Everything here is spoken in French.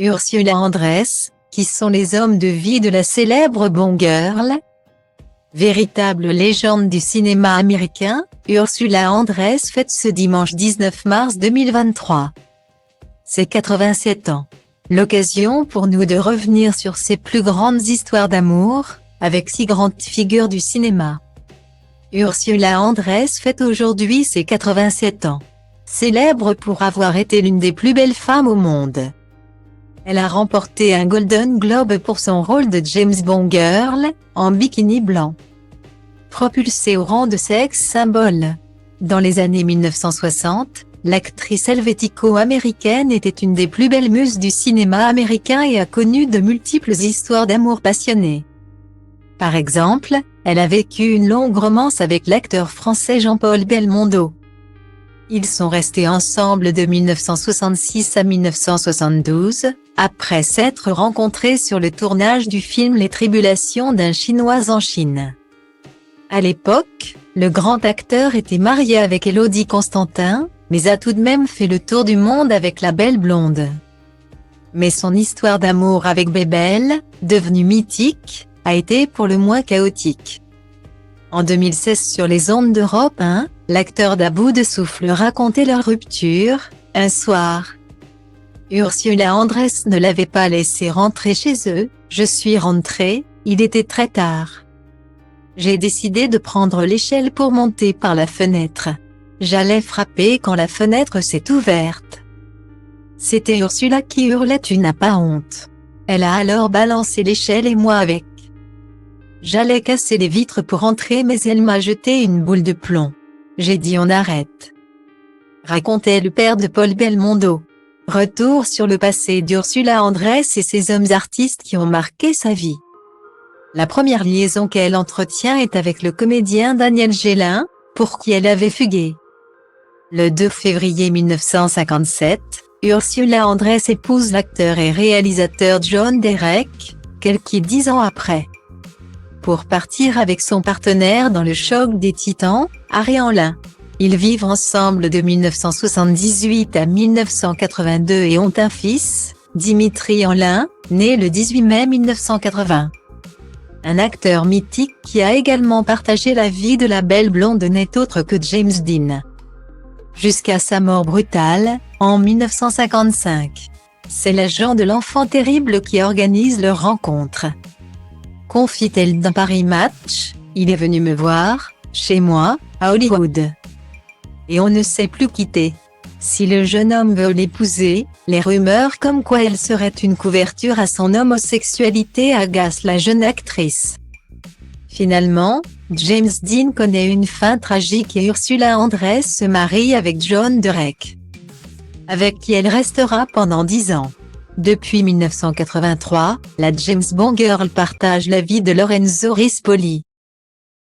Ursula Andress, qui sont les hommes de vie de la célèbre Bond Girl. Véritable légende du cinéma américain, Ursula Andress fête ce dimanche 19 mars 2023 ses 87 ans. L'occasion pour nous de revenir sur ses plus grandes histoires d'amour, avec 6 grandes figures du cinéma. Ursula Andress fête aujourd'hui ses 87 ans. Célèbre pour avoir été l'une des plus belles femmes au monde. Elle a remporté un Golden Globe pour son rôle de James Bond Girl, en bikini blanc. Propulsée au rang de sex symbole. Dans les années 1960, l'actrice helvético-américaine était une des plus belles muses du cinéma américain et a connu de multiples histoires d'amour passionnées. Par exemple, elle a vécu une longue romance avec l'acteur français Jean-Paul Belmondo. Ils sont restés ensemble de 1966 à 1972, après s'être rencontrés sur le tournage du film Les Tribulations d'un Chinois en Chine. À l'époque, le grand acteur était marié avec Élodie Constantin, mais a tout de même fait le tour du monde avec la belle blonde. Mais son histoire d'amour avec Bébel, devenue mythique, a été pour le moins chaotique. En 2016 sur les ondes d'Europe 1, l'acteur d'À bout de souffle racontait leur rupture, un soir. Ursula Andress ne l'avait pas laissé rentrer chez eux, je suis rentrée, il était très tard. J'ai décidé de prendre l'échelle pour monter par la fenêtre. J'allais frapper quand la fenêtre s'est ouverte. C'était Ursula qui hurlait « Tu n'as pas honte ». Elle a alors balancé l'échelle et moi avec. J'allais casser les vitres pour entrer mais elle m'a jeté une boule de plomb. J'ai dit on arrête. Racontait le père de Paul Belmondo. Retour sur le passé d'Ursula Andress et ses hommes artistes qui ont marqué sa vie. La première liaison qu'elle entretient est avec le comédien Daniel Gélin, pour qui elle avait fugué. Le 2 février 1957, Ursula Andress épouse l'acteur et réalisateur John Derek, qu'elle quitte 10 ans après. Pour partir avec son partenaire dans le choc des titans, Harry Enlin. Ils vivent ensemble de 1978 à 1982 et ont un fils, Dimitri Enlin, né le 18 mai 1980. Un acteur mythique qui a également partagé la vie de la belle blonde n'est autre que James Dean. Jusqu'à sa mort brutale, en 1955. C'est l'agent de l'enfant terrible qui organise leur rencontre. Confie-t-elle dans Paris Match, il est venu me voir, chez moi, à Hollywood. Et on ne s'est plus quitté. Si le jeune homme veut l'épouser, les rumeurs comme quoi elle serait une couverture à son homosexualité agacent la jeune actrice. Finalement, James Dean connaît une fin tragique et Ursula Andress se marie avec John Derek, avec qui elle restera pendant 10 ans. Depuis 1983, la James Bond Girl partage la vie de Lorenzo Rispoli.